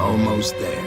almost there.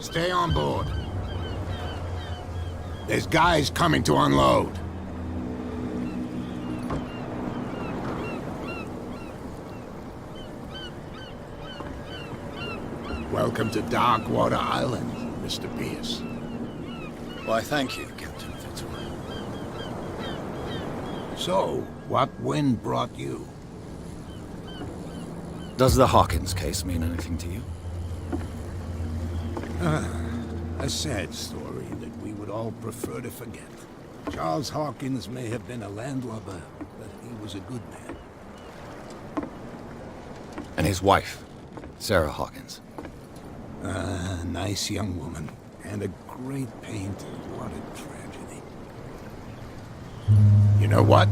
Stay on board. There's guys coming to unload. Welcome to Darkwater Island, Mr. Pierce. Why, thank you, Captain Fitzroy. So, what wind brought you? Does the Hawkins case mean anything to you? A sad story that we would all prefer to forget. Charles Hawkins may have been a landlubber, but he was a good man. And his wife, Sarah Hawkins. A nice young woman, and a great painter. What a tragedy. You know what?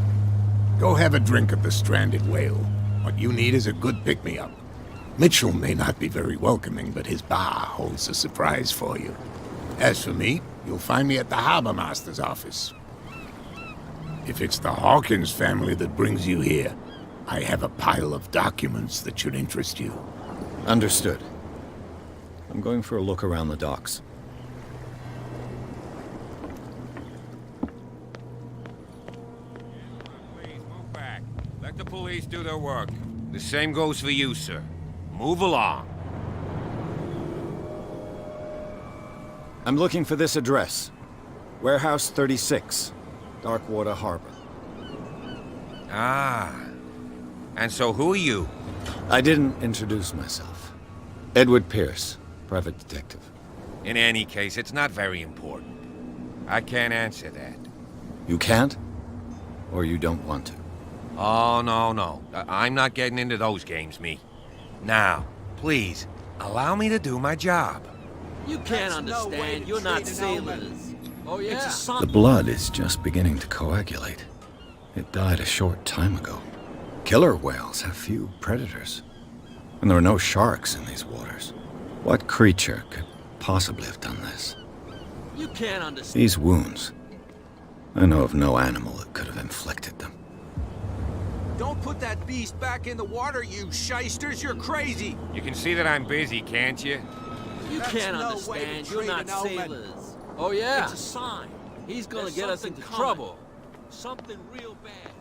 Go have a drink at the Stranded Whale. What you need is a good pick-me-up. Mitchell may not be very welcoming, but his bar holds a surprise for you. As for me, you'll find me at the Harbor Master's office. If it's the Hawkins family that brings you here, I have a pile of documents that should interest you. Understood. I'm going for a look around the docks. Please move back. Let the police do their work. The same goes for you, sir. Move along. I'm looking for this address. Warehouse 36, Darkwater Harbor. Ah. And so who are you? I didn't introduce myself. Edward Pierce, private detective. In any case, it's not very important. I can't answer that. You can't? Or you don't want to? Oh, no. I'm not getting into those games, me. Now, please, allow me to do my job. You can't understand. You're not sailors. Oh, yeah. It's a song. The blood is just beginning to coagulate. It died a short time ago. Killer whales have few predators. And there are no sharks in these waters. What creature could possibly have done this? You can't understand. These wounds. I know of no animal that could have inflicted them. Don't put that beast back in the water, you shysters! You're crazy! You can see that I'm busy, can't you? You can't understand. You're not sailors. Oh, yeah. It's a sign. He's gonna get us into trouble. Something real bad.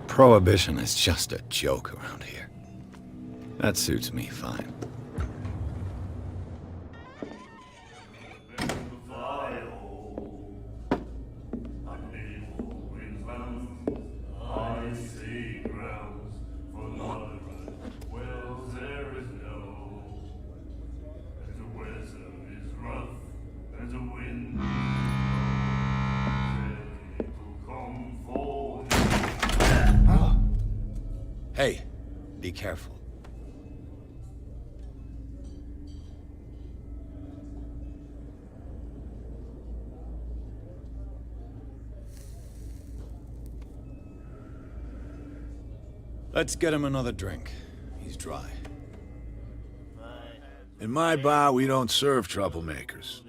Prohibition is just a joke around here. That suits me fine. Hey, be careful. Let's get him another drink. He's dry. In my bar, we don't serve troublemakers.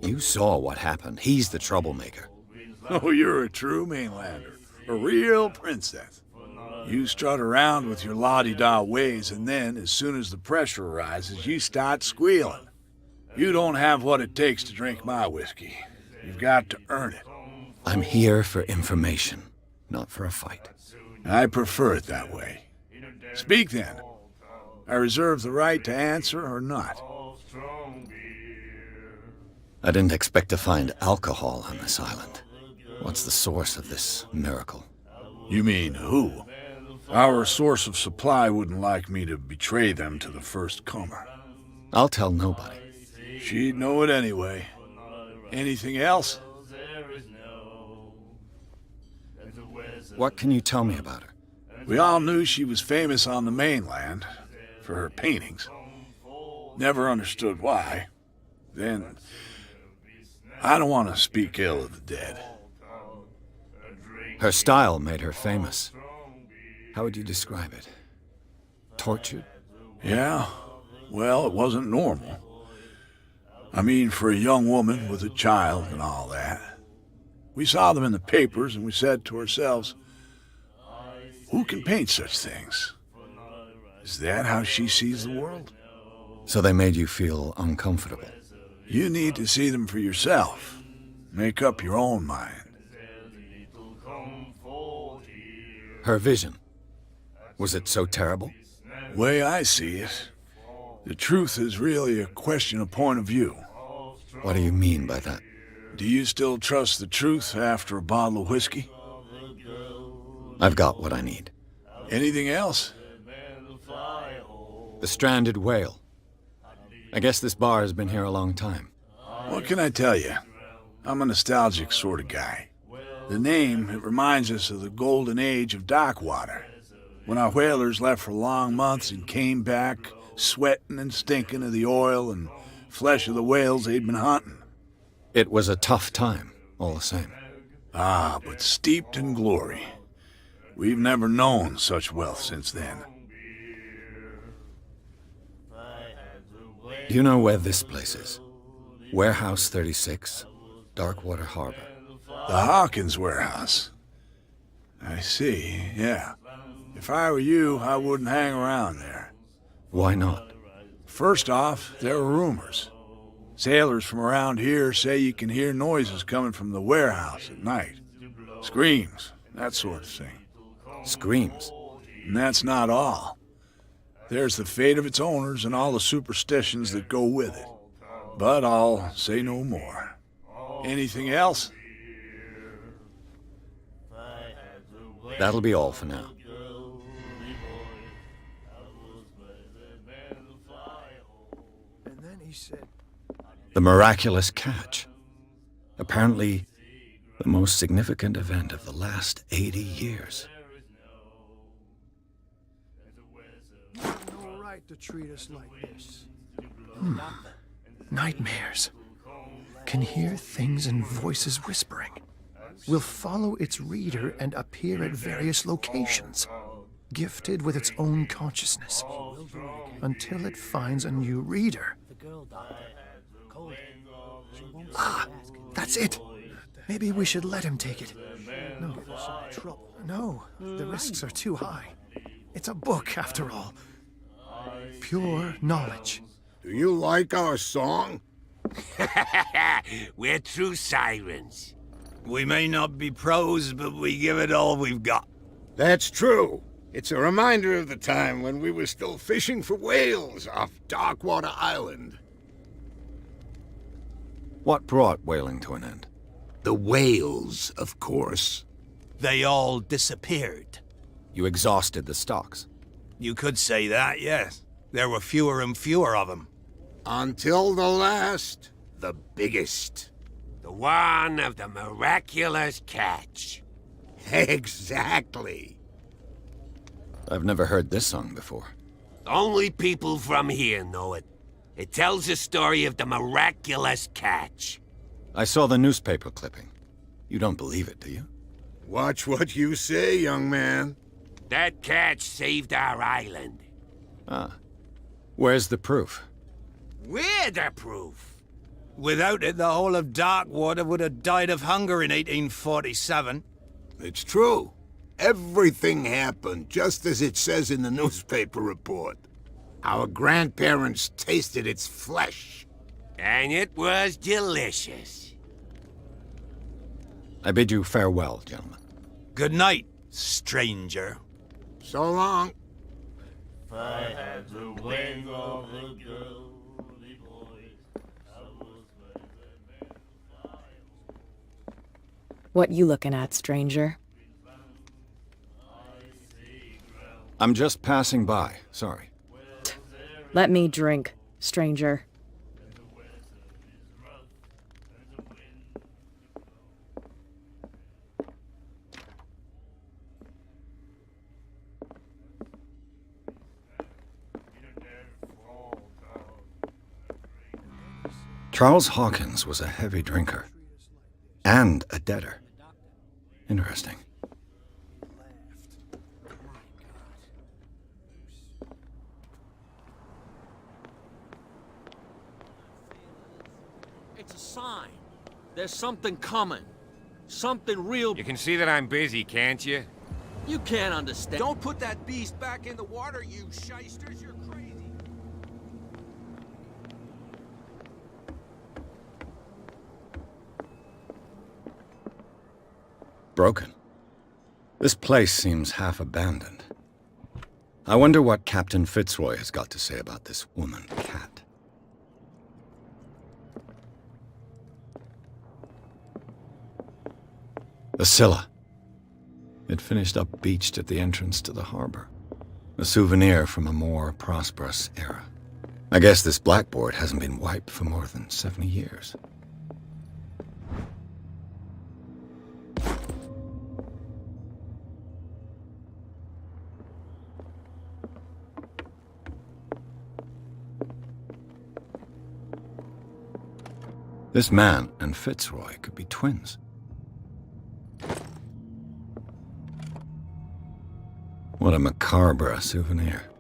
You saw what happened. He's the troublemaker. Oh, you're a true mainlander. A real princess. You strut around with your la-di-da ways, and then, as soon as the pressure arises, you start squealing. You don't have what it takes to drink my whiskey. You've got to earn it. I'm here for information, not for a fight. I prefer it that way. Speak then. I reserve the right to answer or not. I didn't expect to find alcohol on this island. What's the source of this miracle? You mean who? Our source of supply wouldn't like me to betray them to the first comer. I'll tell nobody. She'd know it anyway. Anything else? What can you tell me about her? We all knew she was famous on the mainland for her paintings. Never understood why. Then, I don't want to speak ill of the dead. Her style made her famous. How would you describe it? Tortured? Yeah, well, it wasn't normal. I mean, for a young woman with a child and all that. We saw them in the papers and we said to ourselves, who can paint such things? Is that how she sees the world? So they made you feel uncomfortable? You need to see them for yourself. Make up your own mind. Her vision. Was it so terrible? Way I see it, the truth is really a question of point of view. What do you mean by that? Do you still trust the truth after a bottle of whiskey? I've got what I need. Anything else? The stranded whale. I guess this bar has been here a long time. What can I tell you? I'm a nostalgic sort of guy. The name, it reminds us of the golden age of Darkwater, when our whalers left for long months and came back sweating and stinking of the oil and flesh of the whales they'd been hunting. It was a tough time, all the same. Ah, but steeped in glory. We've never known such wealth since then. Do you know where this place is? Warehouse 36, Darkwater Harbor. The Hawkins warehouse. I see, yeah. If I were you, I wouldn't hang around there. Why not? First off, there are rumors. Sailors from around here say you can hear noises coming from the warehouse at night. Screams, that sort of thing. Screams. And that's not all. There's the fate of its owners and all the superstitions that go with it. But I'll say no more. Anything else? That'll be all for now. And then he said, The miraculous catch. Apparently, the most significant event of the last 80 years. no right to treat us like this. Nightmares. Can hear things and voices whispering. Will follow its reader and appear at various locations, gifted with its own consciousness, until it finds a new reader. Ah, that's it. Maybe we should let him take it. No, the risks are too high. It's a book, after all. Pure knowledge. Do you like our song? We're true sirens. We may not be pros, but we give it all we've got. That's true. It's a reminder of the time when we were still fishing for whales off Darkwater Island. What brought whaling to an end? The whales, of course. They all disappeared. You exhausted the stocks. You could say that, yes. There were fewer and fewer of them. Until the last, the biggest. The one of the miraculous catch. Exactly. I've never heard this song before. Only people from here know it. It tells the story of the miraculous catch. I saw the newspaper clipping. You don't believe it, do you? Watch what you say, young man. That catch saved our island. Ah. Where's the proof? We're the proof. Without it, the whole of Darkwater would have died of hunger in 1847. It's true. Everything happened just as it says in the newspaper report. Our grandparents tasted its flesh. And it was delicious. I bid you farewell, gentlemen. Good night, stranger. So long. What you looking at, stranger? I'm just passing by, sorry. Let me drink, stranger. Charles Hawkins was a heavy drinker. And a debtor. Interesting. It's a sign. There's something coming. Something real. You can see that I'm busy, can't you? You can't understand. Don't put that beast back in the water, you shysters. You're crazy. Broken. This place seems half abandoned. I wonder what Captain Fitzroy has got to say about this woman cat. The Scylla. It finished up beached at the entrance to the harbor. A souvenir from a more prosperous era. I guess this blackboard hasn't been wiped for more than 70 years. This man and Fitzroy could be twins. What a macabre souvenir.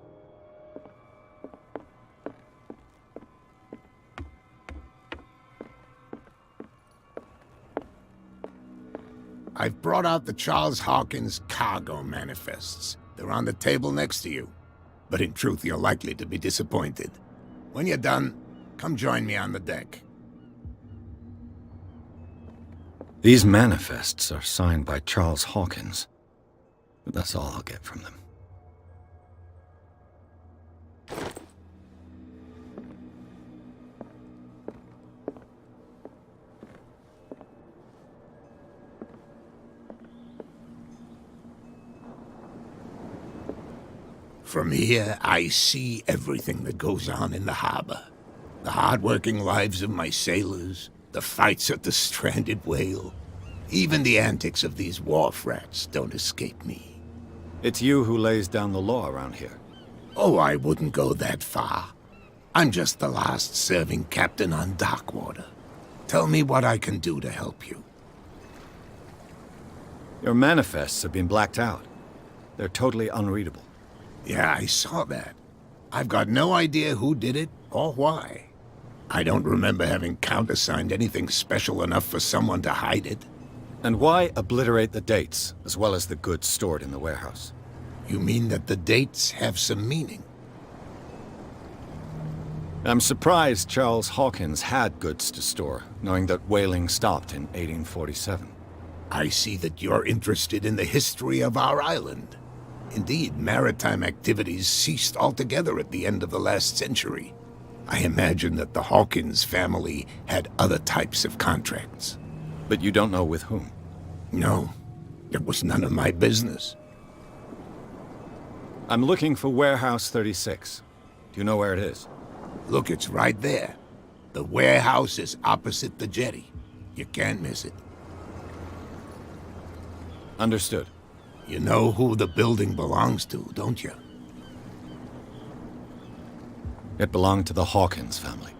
I've brought out the Charles Hawkins cargo manifests. They're on the table next to you. But in truth, you're likely to be disappointed. When you're done, come join me on the deck. These manifests are signed by Charles Hawkins, but that's all I'll get from them. From here, I see everything that goes on in the harbor. The hard-working lives of my sailors, the fights at the stranded whale. Even the antics of these wharf rats don't escape me. It's you who lays down the law around here. Oh, I wouldn't go that far. I'm just the last serving captain on Darkwater. Tell me what I can do to help you. Your manifests have been blacked out. They're totally unreadable. Yeah, I saw that. I've got no idea who did it or why. I don't remember having countersigned anything special enough for someone to hide it. And why obliterate the dates, as well as the goods stored in the warehouse? You mean that the dates have some meaning? I'm surprised Charles Hawkins had goods to store, knowing that whaling stopped in 1847. I see that you're interested in the history of our island. Indeed, maritime activities ceased altogether at the end of the last century. I imagine that the Hawkins family had other types of contracts. But you don't know with whom? No, it was none of my business. I'm looking for Warehouse 36. Do you know where it is? Look, it's right there. The warehouse is opposite the jetty. You can't miss it. Understood. You know who the building belongs to, don't you? It belonged to the Hawkins family.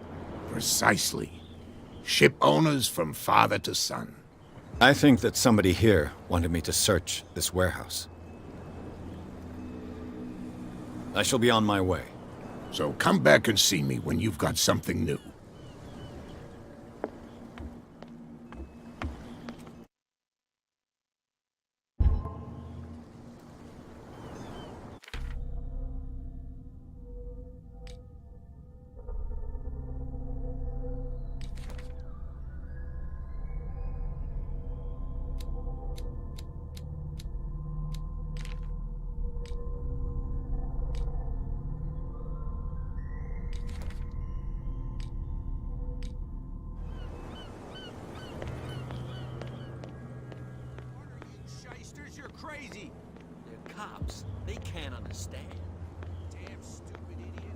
Precisely. Ship owners from father to son. I think that somebody here wanted me to search this warehouse. I shall be on my way. So come back and see me when you've got something new. crazy. They're cops. They can't understand. Damn stupid idiots.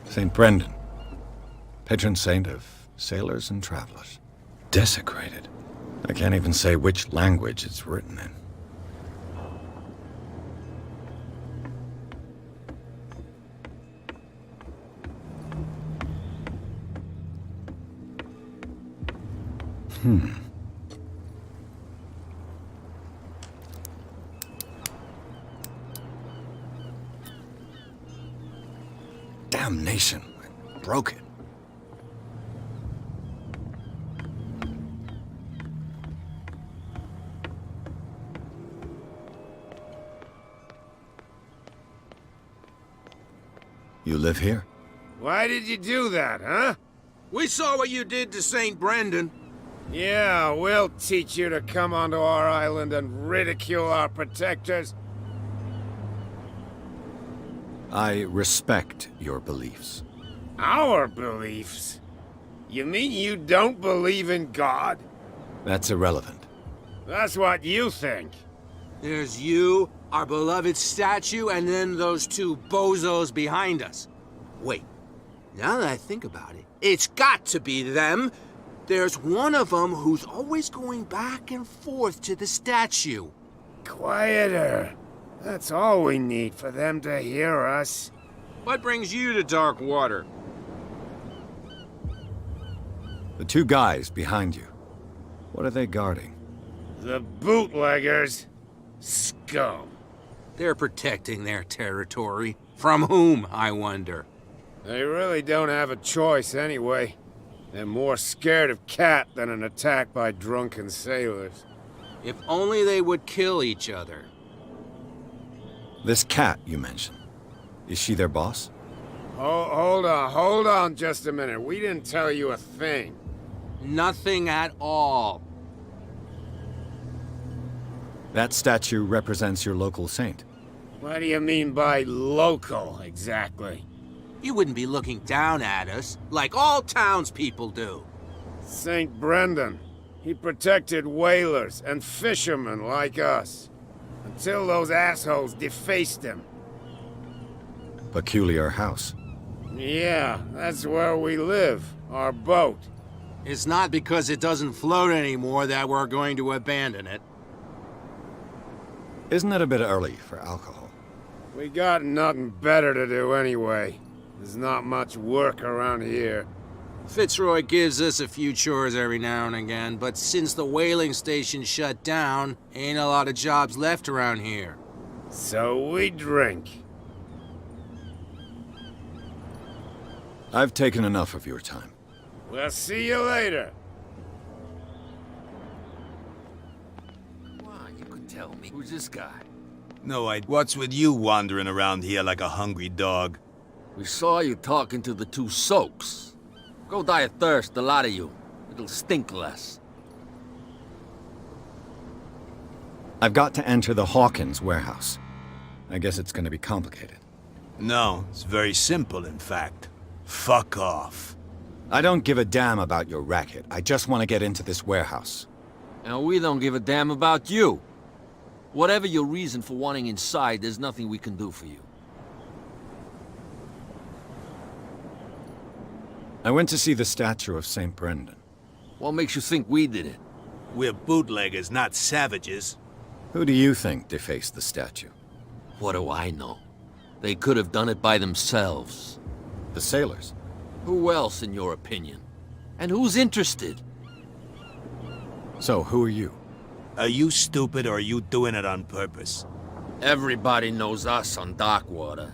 St. Brendan, patron saint of sailors and travelers. Desecrated. I can't even say which language it's written in. Damnation. I broke it. You live here? Why did you do that, huh? We saw what you did to St. Brendan. Yeah, we'll teach you to come onto our island and ridicule our protectors. I respect your beliefs. Our beliefs? You mean you don't believe in God? That's irrelevant. That's what you think. There's you, our beloved statue, and then those two bozos behind us. Wait, now that I think about it, it's got to be them. There's one of them who's always going back and forth to the statue. Quieter. That's all we need for them to hear us. What brings you to Darkwater? The two guys behind you. What are they guarding? The bootleggers. Scum. They're protecting their territory. From whom, I wonder? They really don't have a choice anyway. They're more scared of Cat than an attack by drunken sailors. If only they would kill each other. This Cat you mentioned. Is she their boss? Hold on just a minute. We didn't tell you a thing. Nothing at all. That statue represents your local saint. What do you mean by local, exactly? You wouldn't be looking down at us, like all townspeople do. St. Brendan. He protected whalers and fishermen like us. Until those assholes defaced him. Peculiar house. Yeah, that's where we live. Our boat. It's not because it doesn't float anymore that we're going to abandon it. Isn't it a bit early for alcohol? We got nothing better to do anyway. There's not much work around here. Fitzroy gives us a few chores every now and again, but since the whaling station shut down, ain't a lot of jobs left around here. So we drink. I've taken enough of your time. We'll see you later. Why, you could tell me. Who's this guy? No, what's with you wandering around here like a hungry dog? We saw you talking to the two soaks. Go die of thirst, the lot of you. It'll stink less. I've got to enter the Hawkins warehouse. I guess it's gonna be complicated. No, it's very simple, in fact. Fuck off. I don't give a damn about your racket. I just want to get into this warehouse. And we don't give a damn about you. Whatever your reason for wanting inside, there's nothing we can do for you. I went to see the statue of St. Brendan. What makes you think we did it? We're bootleggers, not savages. Who do you think defaced the statue? What do I know? They could have done it by themselves. The sailors. Who else, in your opinion? And who's interested? So, who are you? Are you stupid or are you doing it on purpose? Everybody knows us on Darkwater.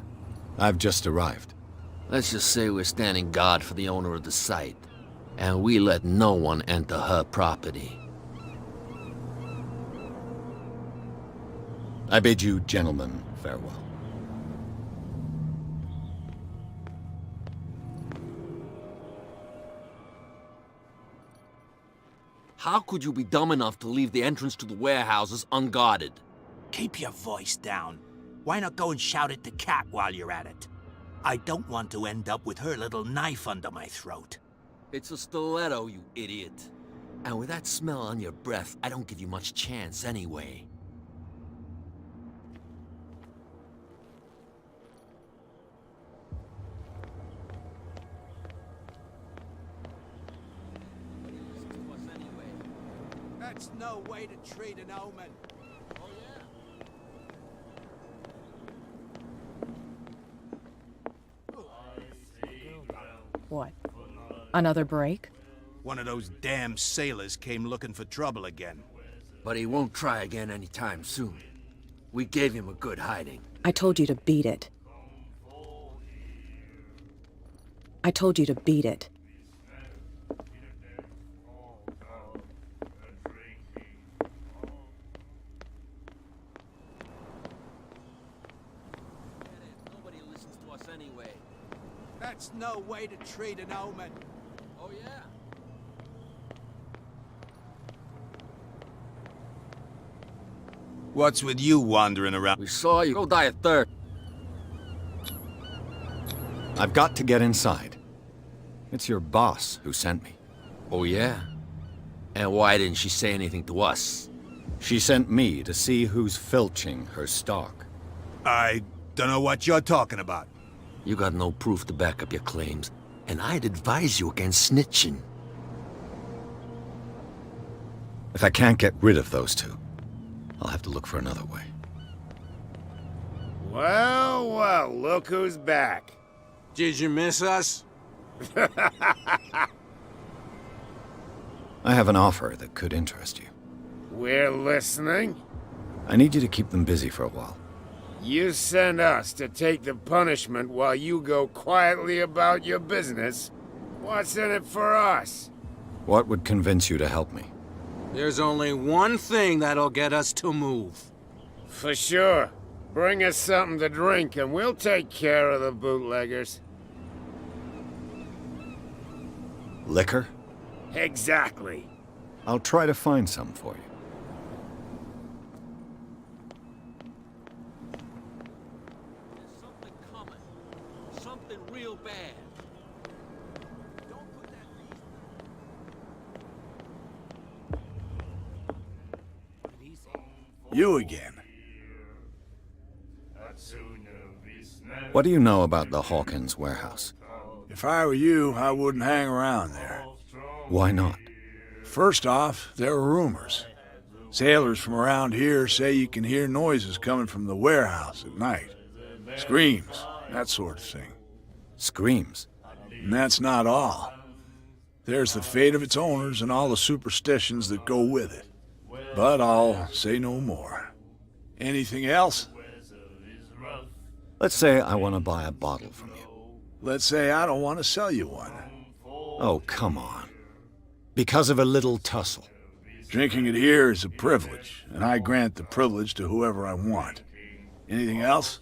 I've just arrived. Let's just say we're standing guard for the owner of the site. And we let no one enter her property. I bid you gentlemen farewell. How could you be dumb enough to leave the entrance to the warehouses unguarded? Keep your voice down. Why not go and shout at the cat while you're at it? I don't want to end up with her little knife under my throat. It's a stiletto, you idiot. And with that smell on your breath, I don't give you much chance anyway. That's no way to treat an omen. Oh, yeah? What? Another break? One of those damn sailors came looking for trouble again. But he won't try again anytime soon. We gave him a good hiding. I told you to beat it. I told you to beat it. Nobody listens to us anyway. That's no way to treat an omen. Oh, yeah? What's with you wandering around? We saw you. Go die of thirst. I've got to get inside. It's your boss who sent me. Oh, yeah? And why didn't she say anything to us? She sent me to see who's filching her stock. I don't know what you're talking about. You got no proof to back up your claims, and I'd advise you against snitching. If I can't get rid of those two, I'll have to look for another way. Well, well, look who's back. Did you miss us? I have an offer that could interest you. We're listening. I need you to keep them busy for a while. You send us to take the punishment while you go quietly about your business. What's in it for us? What would convince you to help me? There's only one thing that'll get us to move. For sure. Bring us something to drink and we'll take care of the bootleggers. Liquor? Exactly. I'll try to find some for you. There's something coming. Something real bad. Don't put that You again. What do you know about the Hawkins warehouse? If I were you, I wouldn't hang around there. Why not? First off, there are rumors. Sailors from around here say you can hear noises coming from the warehouse at night. Screams, that sort of thing. Screams? And that's not all. There's the fate of its owners and all the superstitions that go with it. But I'll say no more. Anything else? Let's say I want to buy a bottle from you. Let's say I don't want to sell you one. Oh, come on. Because of a little tussle. Drinking it here is a privilege, and I grant the privilege to whoever I want. Anything else?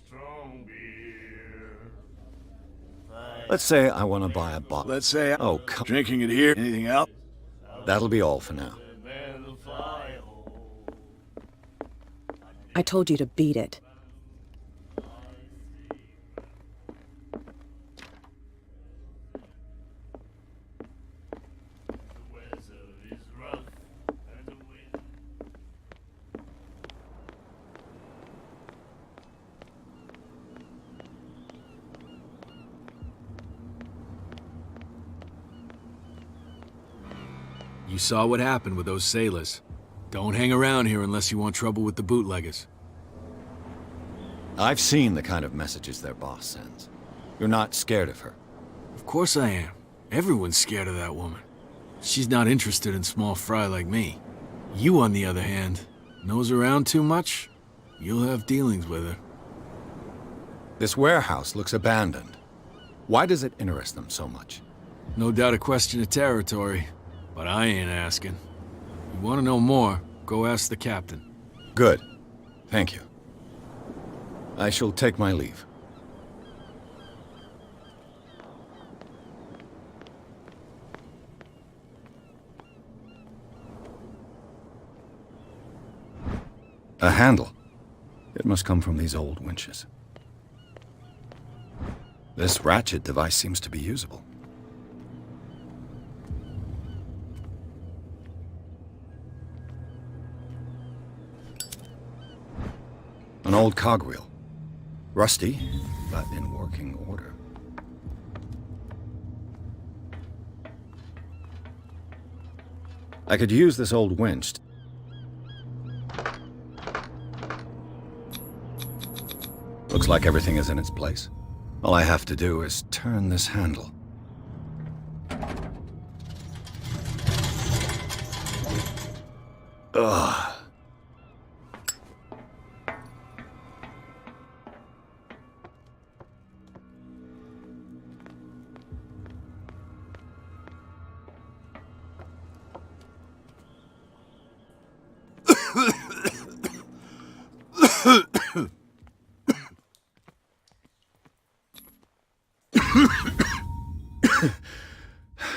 Let's say I want to buy a bottle. Let's say Oh, come... Drinking it here. Anything else? That'll be all for now. I told you to beat it. You saw what happened with those sailors. Don't hang around here unless you want trouble with the bootleggers. I've seen the kind of messages their boss sends. You're not scared of her. Of course I am. Everyone's scared of that woman. She's not interested in small fry like me. You, on the other hand, nose around too much, you'll have dealings with her. This warehouse looks abandoned. Why does it interest them so much? No doubt a question of territory, but I ain't asking. You want to know more, go ask the captain. Good. Thank you. I shall take my leave. A handle. It must come from these old winches. This ratchet device seems to be usable. An old cogwheel. Rusty, but in working order. I could use this old winch. Looks like everything is in its place. All I have to do is turn this handle. Ugh.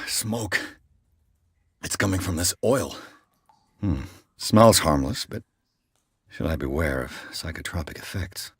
Smoke. It's coming from this oil. Smells harmless, but should I beware of psychotropic effects?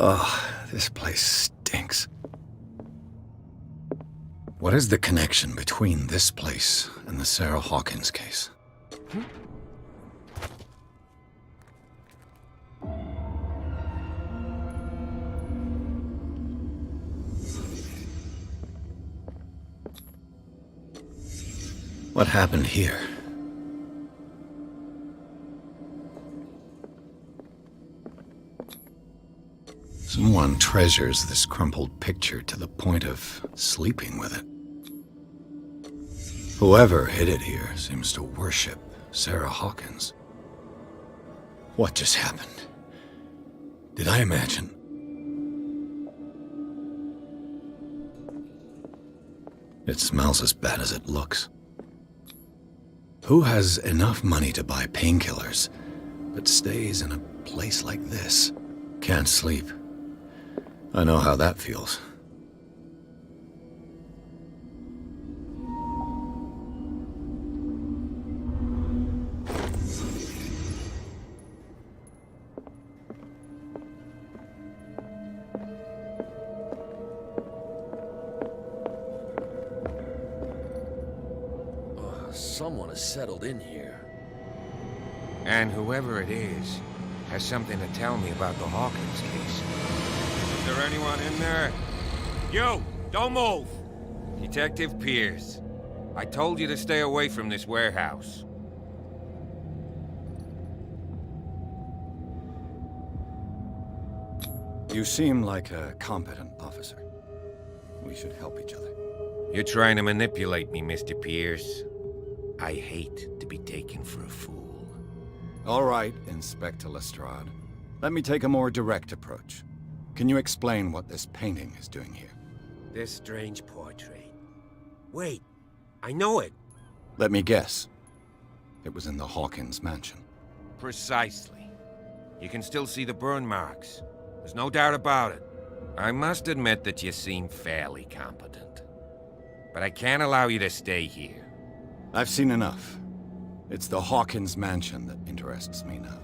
Ugh, this place stinks. What is the connection between this place and the Sarah Hawkins case? What happened here? Someone treasures this crumpled picture to the point of sleeping with it. Whoever hid it here seems to worship Sarah Hawkins. What just happened? Did I imagine? It smells as bad as it looks. Who has enough money to buy painkillers, but stays in a place like this? Can't sleep. I know how that feels. Someone has settled in here. And whoever it is has something to tell me about the Hawkins case. Is there anyone in there? You! Don't move! Detective Pierce. I told you to stay away from this warehouse. You seem like a competent officer. We should help each other. You're trying to manipulate me, Mr. Pierce. I hate to be taken for a fool. All right, Inspector Lestrade. Let me take a more direct approach. Can you explain what this painting is doing here? This strange portrait. Wait, I know it. Let me guess. It was in the Hawkins mansion. Precisely. You can still see the burn marks. There's no doubt about it. I must admit that you seem fairly competent. But I can't allow you to stay here. I've seen enough. It's the Hawkins mansion that interests me now.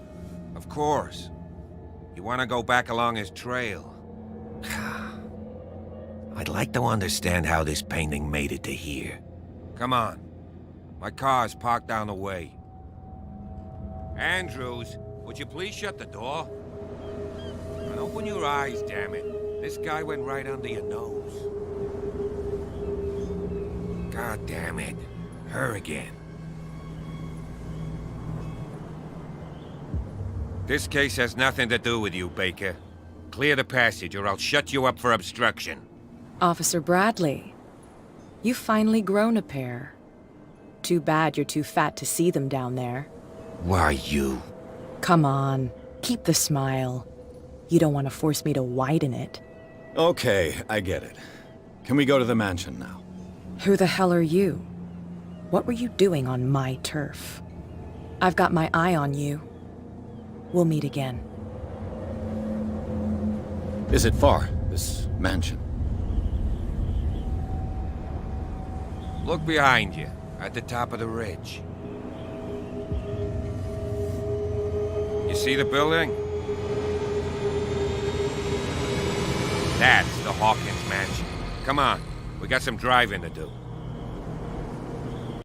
Of course. You want to go back along his trail? I'd like to understand how this painting made it to here. Come on. My car's parked down the way. Andrews, would you please shut the door? And open your eyes, damn it. This guy went right under your nose. God damn it. Her again. This case has nothing to do with you, Baker. Clear the passage or I'll shut you up for obstruction. Officer Bradley, you've finally grown a pair. Too bad you're too fat to see them down there. Why you? Come on, keep the smile. You don't want to force me to widen it. Okay, I get it. Can we go to the mansion now? Who the hell are you? What were you doing on my turf? I've got my eye on you. We'll meet again. Is it far, this mansion? Look behind you, at the top of the ridge. You see the building? That's the Hawkins mansion. Come on, we got some driving to do.